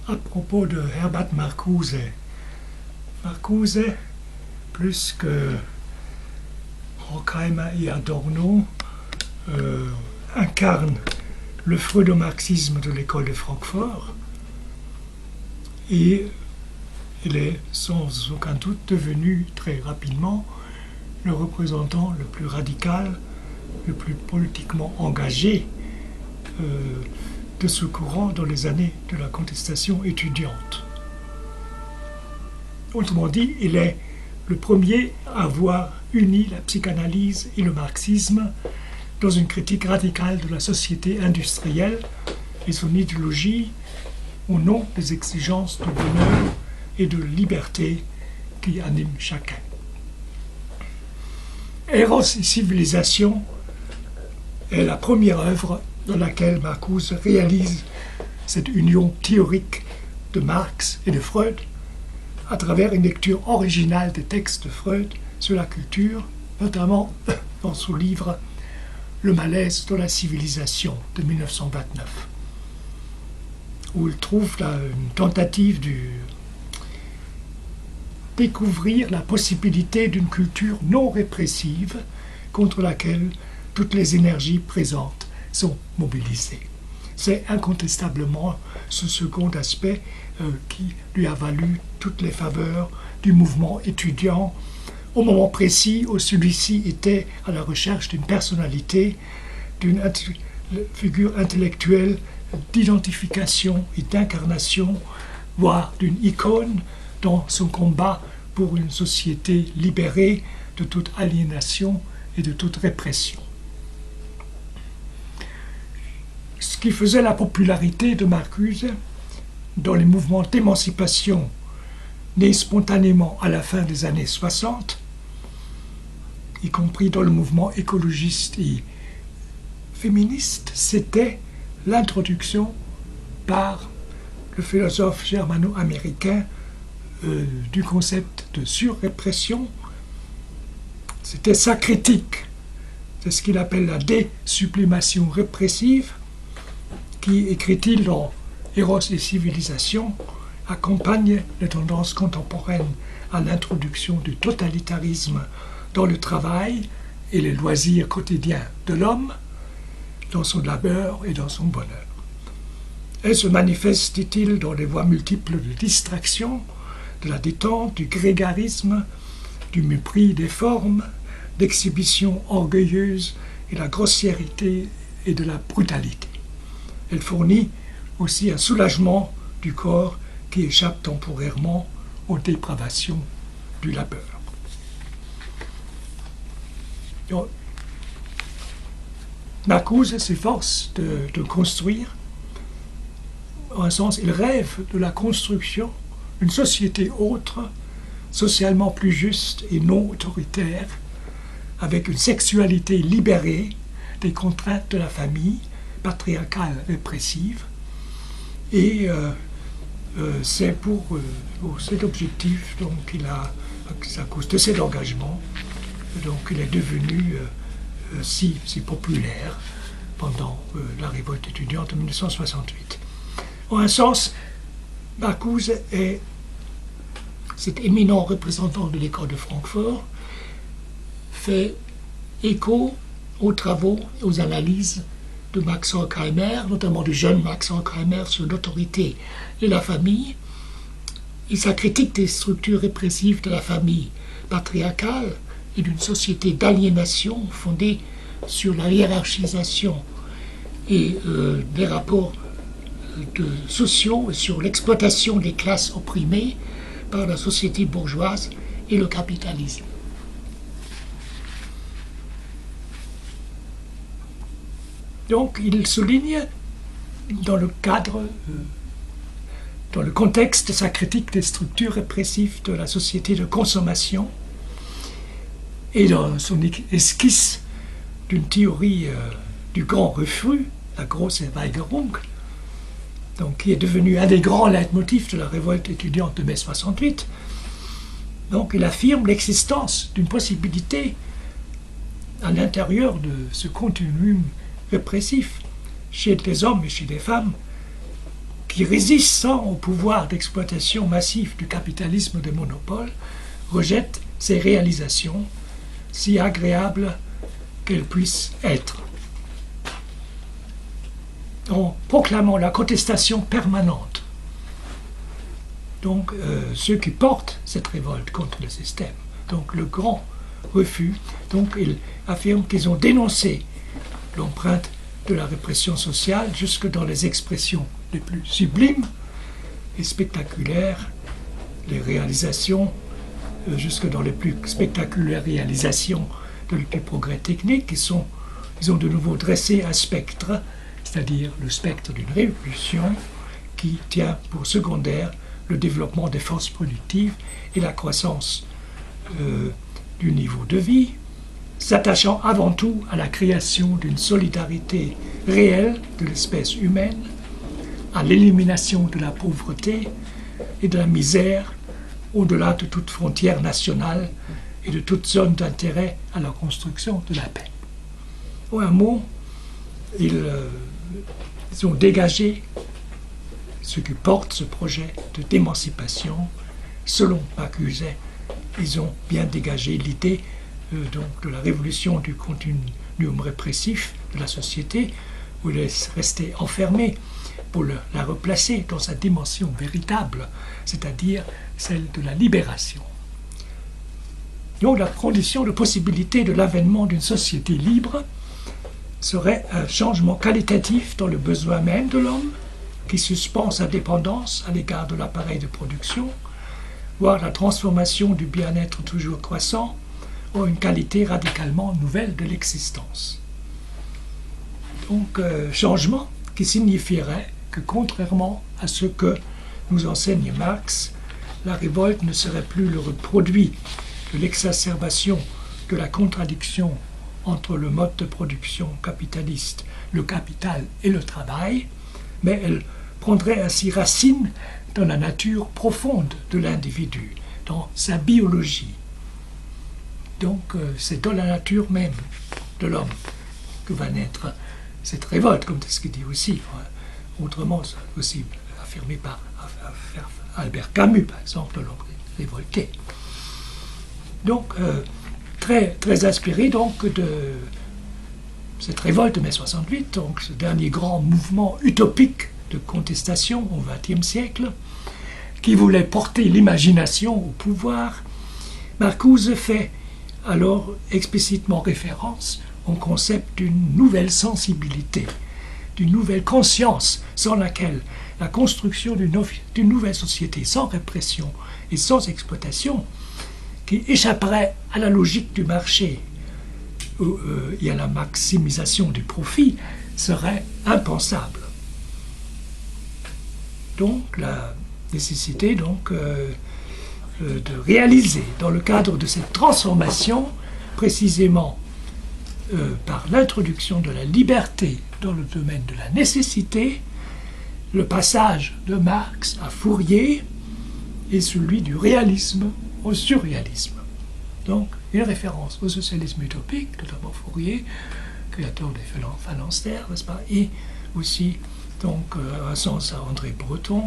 À propos de Herbert Marcuse, Marcuse, plus que Horkheimer et Adorno, incarne le freudomarxisme de l'école de Francfort et il est sans aucun doute devenu très rapidement le représentant le plus radical, le plus politiquement engagé de ce courant dans les années de la contestation étudiante. Autrement dit, il est le premier à avoir uni la psychanalyse et le marxisme dans une critique radicale de la société industrielle et son idéologie au nom des exigences de bonheur et de liberté qui animent chacun. Eros et civilisation est la première œuvre dans laquelle Marcuse réalise cette union théorique de Marx et de Freud à travers une lecture originale des textes de Freud sur la culture, notamment dans son livre « Le malaise de la civilisation » de 1929, où il trouve là une tentative de découvrir la possibilité d'une culture non répressive contre laquelle toutes les énergies présentes sont mobilisées. C'est incontestablement ce second aspect qui lui a valu toutes les faveurs du mouvement étudiant au moment précis où celui-ci était à la recherche d'une personnalité, d'une figure intellectuelle d'identification et d'incarnation, voire d'une icône dans son combat pour une société libérée de toute aliénation et de toute répression. Ce qui faisait la popularité de Marcuse dans les mouvements d'émancipation nés spontanément à la fin des années 60, y compris dans le mouvement écologiste et féministe, c'était l'introduction par le philosophe germano-américain du concept de surrépression. C'était sa critique. C'est ce qu'il appelle la désublimation répressive, qui, écrit-il dans Eros et civilisation, accompagne les tendances contemporaines à l'introduction du totalitarisme dans le travail et les loisirs quotidiens de l'homme, dans son labeur et dans son bonheur. Elle se manifeste, dit-il, dans des voies multiples de distraction, de la détente, du grégarisme, du mépris des formes, d'exhibition orgueilleuse et de la grossièreté et de la brutalité. Elle fournit aussi un soulagement du corps qui échappe temporairement aux dépravations du labeur. Donc, Marcuse s'efforce de construire, en un sens, il rêve de la construction d'une société autre, socialement plus juste et non autoritaire, avec une sexualité libérée des contraintes de la famille, patriarcale répressive, et c'est pour cet objectif donc à cause de cet engagement, donc il est devenu si populaire pendant la révolte étudiante de 1968. En un sens, Marcuse est cet éminent représentant de l'école de Francfort, fait écho aux travaux et aux analyses de Max Horkheimer, notamment du jeune Max Horkheimer sur l'autorité et la famille, et sa critique des structures répressives de la famille patriarcale et d'une société d'aliénation fondée sur la hiérarchisation et des rapports sociaux et sur l'exploitation des classes opprimées par la société bourgeoise et le capitalisme. Donc, il souligne dans le contexte de sa critique des structures répressives de la société de consommation et dans son esquisse d'une théorie du grand refus, la grosse Weigerung, donc, qui est devenu un des grands leitmotifs de la révolte étudiante de mai 68. Donc, il affirme l'existence d'une possibilité à l'intérieur de ce continuum répressif chez les hommes et chez les femmes qui résistant au pouvoir d'exploitation massif du capitalisme des monopoles, rejette ces réalisations, si agréables qu'elles puissent être. En proclamant la contestation permanente, donc ceux qui portent cette révolte contre le système, donc le grand refus, donc ils affirment qu'ils ont dénoncé l'empreinte de la répression sociale jusque dans les expressions les plus sublimes et spectaculaires, les réalisations, jusque dans les plus spectaculaires réalisations du progrès technique, ils ont de nouveau dressé un spectre, c'est-à-dire le spectre d'une révolution qui tient pour secondaire le développement des forces productives et la croissance du niveau de vie, s'attachant avant tout à la création d'une solidarité réelle de l'espèce humaine, à l'élimination de la pauvreté et de la misère au-delà de toute frontière nationale et de toute zone d'intérêt à la construction de la paix. En un mot, ils ont dégagé ceux qui portent ce projet d'émancipation. Selon Marcuse, ils ont bien dégagé l'idée donc de la révolution du continuum répressif de la société, où il est resté enfermé pour la replacer dans sa dimension véritable, c'est-à-dire celle de la libération. Donc la condition de possibilité de l'avènement d'une société libre serait un changement qualitatif dans le besoin même de l'homme, qui suspend sa dépendance à l'égard de l'appareil de production, voire la transformation du bien-être toujours croissant en une qualité radicalement nouvelle de l'existence. Donc, changement qui signifierait que, contrairement à ce que nous enseigne Marx, la révolte ne serait plus le produit de l'exacerbation de la contradiction entre le mode de production capitaliste, le capital et le travail, mais elle prendrait ainsi racine dans la nature profonde de l'individu, dans sa biologie. Donc c'est dans la nature même de l'homme que va naître cette révolte, comme c'est ce qu'il dit aussi. Autrement, c'est aussi affirmé par Albert Camus, par exemple, l'homme révolté. Donc, très, très inspiré donc, de cette révolte de mai 68, donc ce dernier grand mouvement utopique de contestation au XXe siècle, qui voulait porter l'imagination au pouvoir, Marcuse fait alors explicitement référence au concept d'une nouvelle sensibilité, d'une nouvelle conscience sans laquelle la construction d'une nouvelle société sans répression et sans exploitation, qui échapperait à la logique du marché et à la maximisation du profit, serait impensable. Donc la nécessité donc, de réaliser dans le cadre de cette transformation, précisément par l'introduction de la liberté dans le domaine de la nécessité, le passage de Marx à Fourier est celui du réalisme au surréalisme. Donc, une référence au socialisme utopique, notamment Fourier, créateur des phalanstères, n'est-ce pas, et aussi donc un sens à André Breton,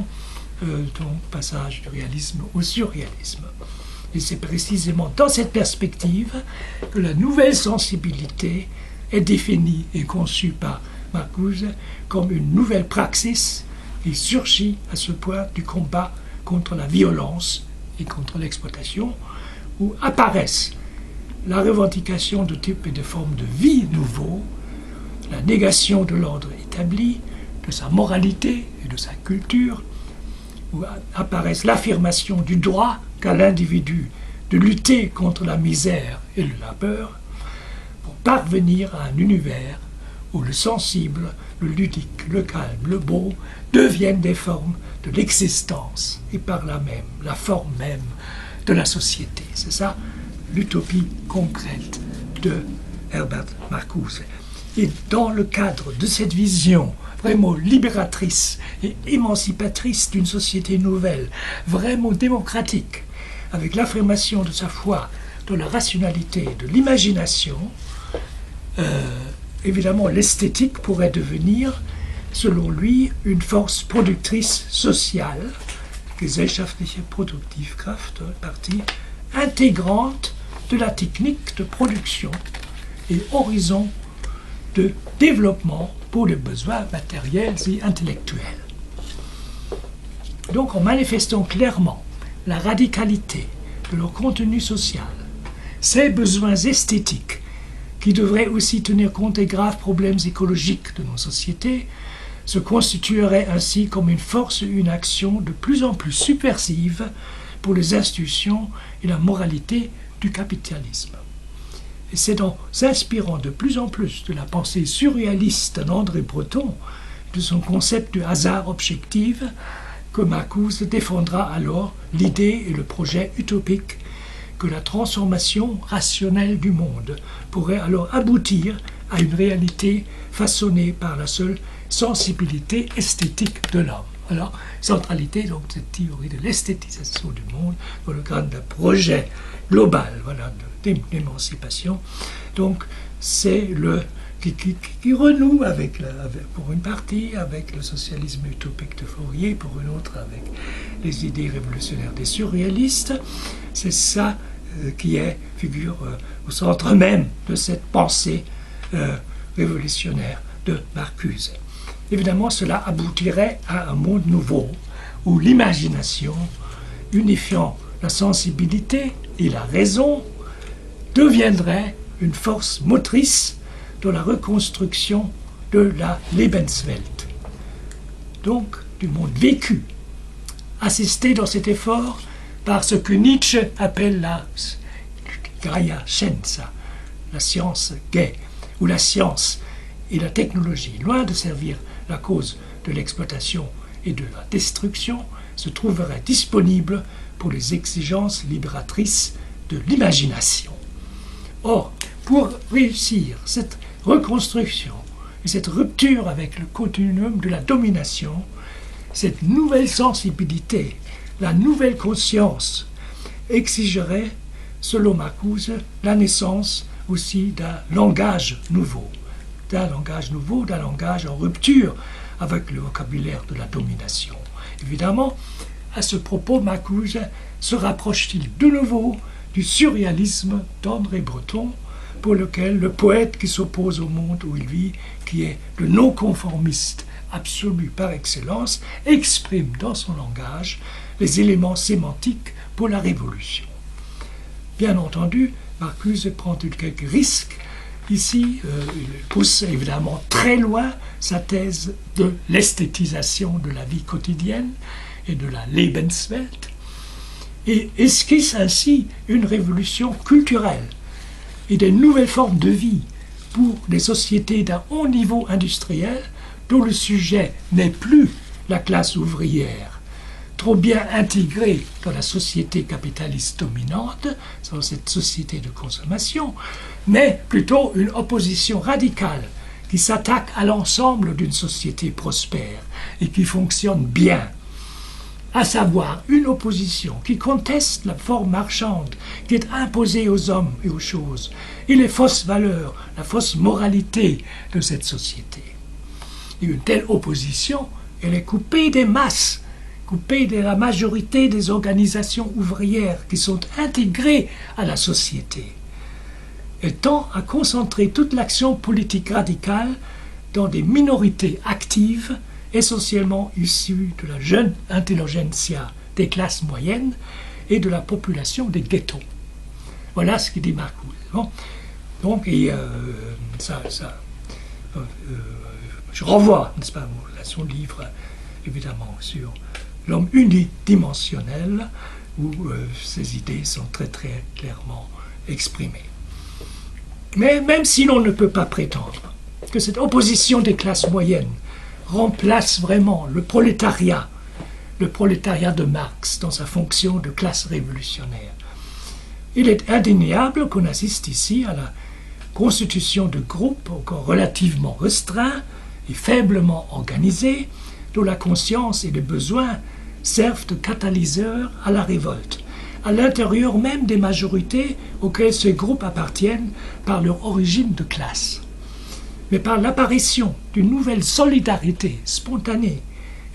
donc passage du réalisme au surréalisme. Et c'est précisément dans cette perspective que la nouvelle sensibilité est définie et conçue par Marcuse comme une nouvelle praxis qui surgit à ce point du combat contre la violence et contre l'exploitation, où apparaissent la revendication de types et de formes de vie nouveaux, la négation de l'ordre établi, de sa moralité et de sa culture, où apparaissent l'affirmation du droit qu'a l'individu de lutter contre la misère et le labeur pour parvenir à un univers où le sensible, le ludique, le calme, le beau deviennent des formes de l'existence et par là même la forme même de la société. C'est ça l'utopie concrète de Herbert Marcuse. Et dans le cadre de cette vision vraiment libératrice et émancipatrice d'une société nouvelle, vraiment démocratique, avec l'affirmation de sa foi dans la rationalité de l'imagination, évidemment l'esthétique pourrait devenir selon lui, une force productrice sociale, gesellschaftliche Produktivkraft, partie intégrante de la technique de production et horizon de développement pour les besoins matériels et intellectuels. Donc en manifestant clairement la radicalité de leur contenu social, ces besoins esthétiques qui devraient aussi tenir compte des graves problèmes écologiques de nos sociétés, se constitueraient ainsi comme une force et une action de plus en plus subversive pour les institutions et la moralité du capitalisme. Et c'est en s'inspirant de plus en plus de la pensée surréaliste d'André Breton, de son concept du hasard objectif, que Marcuse défendra alors l'idée et le projet utopique que la transformation rationnelle du monde pourrait alors aboutir à une réalité façonnée par la seule sensibilité esthétique de l'homme. Alors, centralité, donc, cette théorie de l'esthétisation du monde dans le cadre d'un projet global, voilà, d'émancipation. Donc, c'est le qui renoue pour une partie avec le socialisme utopique de Fourier, pour une autre avec les idées révolutionnaires des surréalistes. C'est ça qui figure au centre même de cette pensée révolutionnaire de Marcuse. Évidemment, cela aboutirait à un monde nouveau où l'imagination, unifiant la sensibilité et la raison, deviendrait une force motrice dans la reconstruction de la Lebenswelt, donc du monde vécu, assisté dans cet effort par ce que Nietzsche appelle la Gaia Scienza, la science gaie, où la science et la technologie, loin de servir la cause de l'exploitation et de la destruction, se trouveraient disponibles pour les exigences libératrices de l'imagination. Or, pour réussir cette reconstruction et cette rupture avec le continuum de la domination, cette nouvelle sensibilité, la nouvelle conscience exigerait, selon Marcuse, la naissance aussi d'un langage nouveau, d'un langage en rupture avec le vocabulaire de la domination. Évidemment, à ce propos, Marcuse se rapproche-t-il de nouveau du surréalisme d'André Breton, pour lequel le poète qui s'oppose au monde où il vit, qui est le non-conformiste absolu par excellence, exprime dans son langage les éléments sémantiques pour la révolution. Bien entendu, Marcuse prend quelques risques. Ici, il pousse évidemment très loin sa thèse de l'esthétisation de la vie quotidienne et de la Lebenswelt, et esquisse ainsi une révolution culturelle et des nouvelles formes de vie pour des sociétés d'un haut niveau industriel dont le sujet n'est plus la classe ouvrière, trop bien intégrée dans la société capitaliste dominante, dans cette société de consommation, mais plutôt une opposition radicale qui s'attaque à l'ensemble d'une société prospère et qui fonctionne bien, à savoir une opposition qui conteste la forme marchande qui est imposée aux hommes et aux choses, et les fausses valeurs, la fausse moralité de cette société. Et une telle opposition, elle est coupée des masses, coupée de la majorité des organisations ouvrières qui sont intégrées à la société. Elle tend à concentrer toute l'action politique radicale dans des minorités actives, essentiellement issus de la jeune intelligentsia des classes moyennes et de la population des ghettos. Voilà ce qu'il dit Marcuse. Bon. Donc, je renvoie, n'est-ce pas, à son livre, évidemment, sur l'homme unidimensionnel, où ces idées sont très très clairement exprimées. Mais même si l'on ne peut pas prétendre que cette opposition des classes moyennes remplace vraiment le prolétariat de Marx dans sa fonction de classe révolutionnaire, il est indéniable qu'on assiste ici à la constitution de groupes encore relativement restreints et faiblement organisés, dont la conscience et les besoins servent de catalyseurs à la révolte, à l'intérieur même des majorités auxquelles ces groupes appartiennent par leur origine de classe. mais par l'apparition d'une nouvelle solidarité spontanée.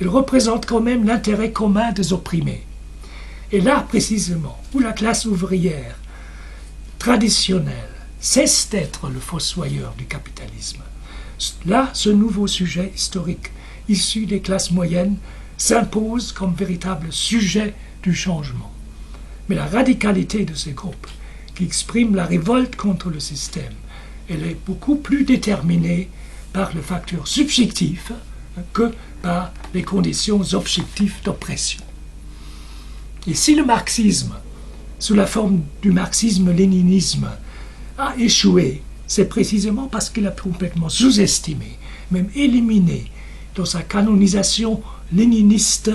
Il représente quand même l'intérêt commun des opprimés. Et là, précisément, où la classe ouvrière traditionnelle cesse d'être le fossoyeur du capitalisme, là, ce nouveau sujet historique, issu des classes moyennes, s'impose comme véritable sujet du changement. Mais la radicalité de ces groupes, qui expriment la révolte contre le système, elle est beaucoup plus déterminée par le facteur subjectif que par les conditions objectives d'oppression. Et si le marxisme, sous la forme du marxisme-léninisme, a échoué, c'est précisément parce qu'il a complètement sous-estimé, même éliminé, dans sa canonisation léniniste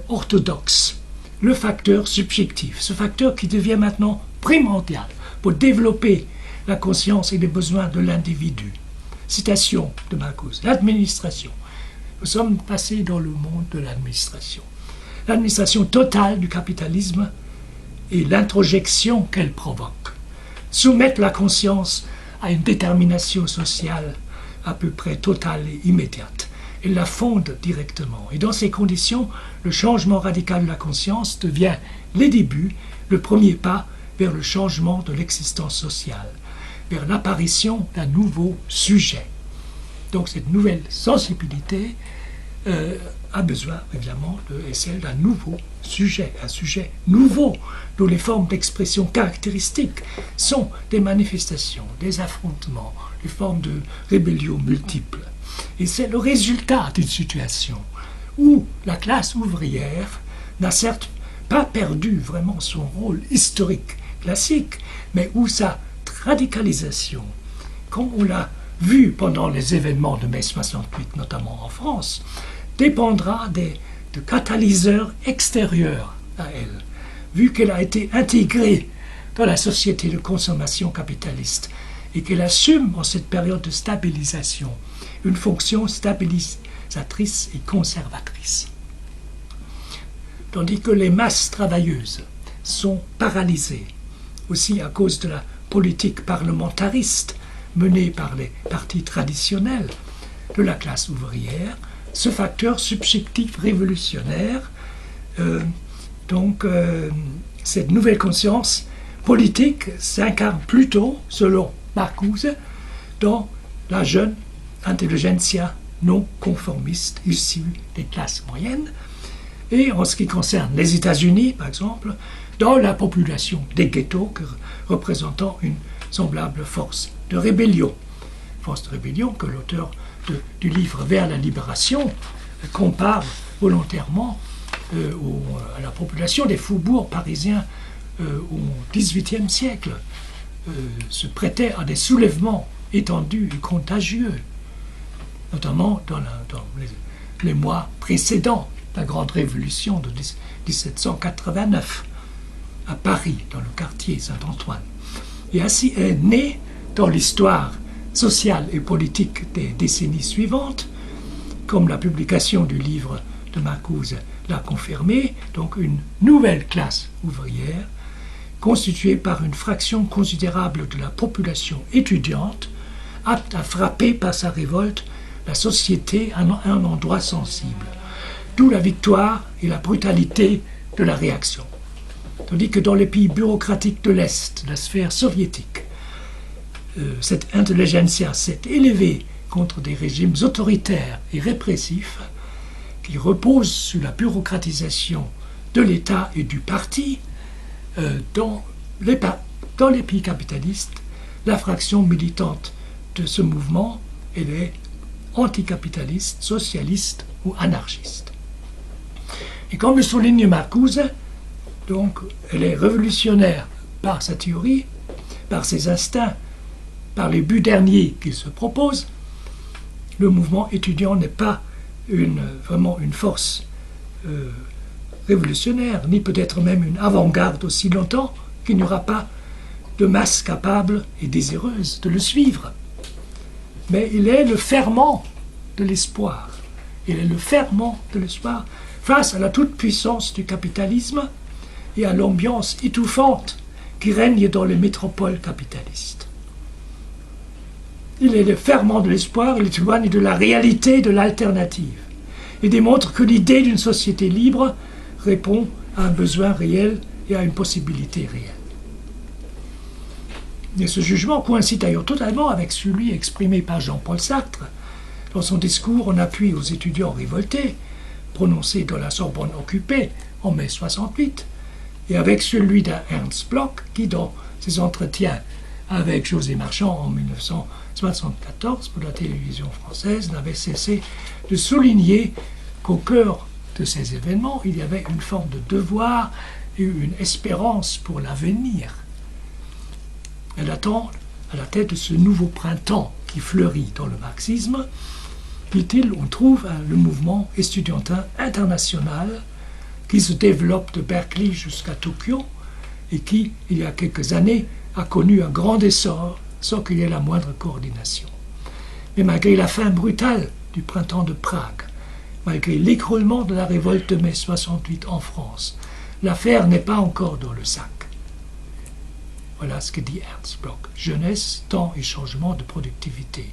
orthodoxe, le facteur subjectif, ce facteur qui devient maintenant primordial pour développer la conscience et les besoins de l'individu. Citation de Marcuse. L'administration. Nous sommes passés dans le monde de l'administration. L'administration totale du capitalisme et l'introjection qu'elle provoque. Soumettre la conscience à une détermination sociale à peu près totale et immédiate. Elle la fonde directement. Et dans ces conditions, le changement radical de la conscience devient les débuts, le premier pas vers le changement de l'existence sociale, vers l'apparition d'un nouveau sujet. Donc cette nouvelle sensibilité a besoin évidemment et celle d'un nouveau sujet, un sujet nouveau dont les formes d'expression caractéristiques sont des manifestations, des affrontements, des formes de rébellion multiples. Et c'est le résultat d'une situation où la classe ouvrière n'a certes pas perdu vraiment son rôle historique classique, mais où sa radicalisation, comme on l'a vu pendant les événements de mai 68, notamment en France, dépendra de catalyseurs extérieurs à elle, vu qu'elle a été intégrée dans la société de consommation capitaliste et qu'elle assume en cette période de stabilisation une fonction stabilisatrice et conservatrice. Tandis que les masses travailleuses sont paralysées, aussi à cause de la politique parlementariste menée par les partis traditionnels de la classe ouvrière, ce facteur subjectif révolutionnaire, cette nouvelle conscience politique s'incarne plutôt, selon Marcuse, dans la jeune intelligentsia non conformiste issue des classes moyennes, et en ce qui concerne les États-Unis, par exemple, dans la population des ghettos représentant une semblable force de rébellion. Force de rébellion que l'auteur du livre Vers la libération compare volontairement à la population des faubourgs parisiens au XVIIIe siècle, se prêtait à des soulèvements étendus et contagieux, notamment dans les mois précédents la grande révolution de 1789 à Paris, dans le quartier Saint-Antoine. Et ainsi est née dans l'histoire sociale et politique des décennies suivantes, comme la publication du livre de Marcuse l'a confirmé, donc une nouvelle classe ouvrière constituée par une fraction considérable de la population étudiante, apte à frapper par sa révolte la société à un endroit sensible. D'où la victoire et la brutalité de la réaction. Tandis que dans les pays bureaucratiques de l'Est, la sphère soviétique, cette intelligentsia s'est élevée contre des régimes autoritaires et répressifs qui reposent sur la bureaucratisation de l'État et du parti. Dans les pays capitalistes, la fraction militante de ce mouvement, elle est anticapitaliste, socialiste ou anarchiste. Et comme le souligne Marcuse, donc, elle est révolutionnaire par sa théorie, par ses instincts, par les buts derniers qu'il se propose. Le mouvement étudiant n'est pas vraiment une force révolutionnaire, ni peut-être même une avant-garde aussi longtemps qu'il n'y aura pas de masse capable et désireuse de le suivre. Mais il est le ferment de l'espoir. Il est le ferment de l'espoir face à la toute-puissance du capitalisme et à l'ambiance étouffante qui règne dans les métropoles capitalistes. Il est le ferment de l'espoir, il témoigne de la réalité de l'alternative. Il démontre que l'idée d'une société libre répond à un besoin réel et à une possibilité réelle. Et ce jugement coïncide d'ailleurs totalement avec celui exprimé par Jean-Paul Sartre dans son discours en appui aux étudiants révoltés, prononcé dans la Sorbonne occupée en mai 68, et avec celui d'Ernst Bloch qui, dans ses entretiens avec José Marchand en 1974 pour la télévision française, n'avait cessé de souligner qu'au cœur de ces événements, il y avait une forme de devoir et une espérance pour l'avenir. Elle attend à la tête de ce nouveau printemps qui fleurit dans le marxisme, dit-il, on trouve le mouvement estudiantin international qui se développe de Berkeley jusqu'à Tokyo et qui, il y a quelques années, a connu un grand essor sans qu'il y ait la moindre coordination. Mais malgré la fin brutale du printemps de Prague, malgré l'écroulement de la révolte de mai 68 en France, l'affaire n'est pas encore dans le sac. Voilà ce que dit Ernst Bloch. Jeunesse, temps et changement de productivité.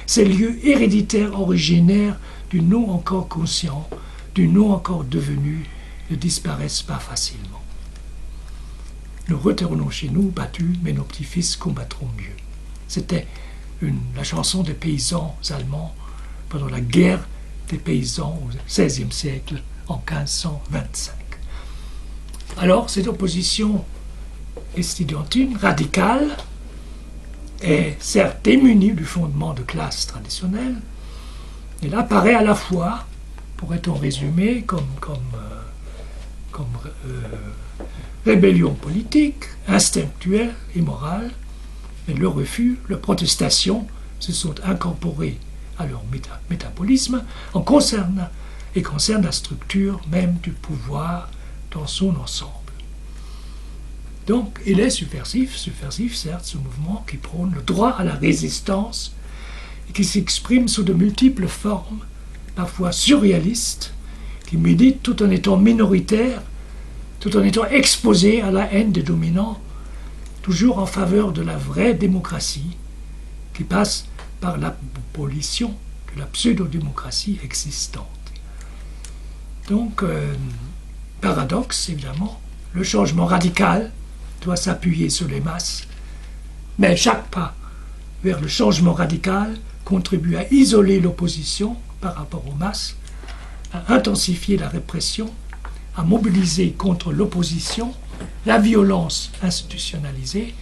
Ces lieux héréditaires originaires du non encore conscient, du non encore devenu, ne disparaissent pas facilement. Nous retournons chez nous battus, mais nos petits-fils combattront mieux. C'était la chanson des paysans allemands pendant la guerre des paysans au XVIe siècle, en 1525. Alors, cette opposition estudiantine radicale est certes démunie du fondement de classe traditionnel, elle apparaît à la fois, pourrait-on résumer, comme rébellion politique, instinctuelle et morale, mais le refus, la protestation se sont incorporés à leur métabolisme concerne la structure même du pouvoir dans son ensemble. Donc, il est subversif certes, ce mouvement qui prône le droit à la résistance et qui s'exprime sous de multiples formes, parfois surréalistes, qui milite tout en étant minoritaire, tout en étant exposé à la haine des dominants, toujours en faveur de la vraie démocratie, qui passe par l'abolition de la pseudo-démocratie existante. Donc, paradoxe, évidemment, le changement radical doit s'appuyer sur les masses, mais chaque pas vers le changement radical contribue à isoler l'opposition par rapport aux masses, à intensifier la répression, à mobiliser contre l'opposition la violence institutionnalisée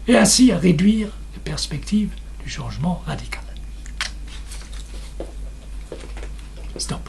et ainsi à réduire les perspectives du changement radical. Stop.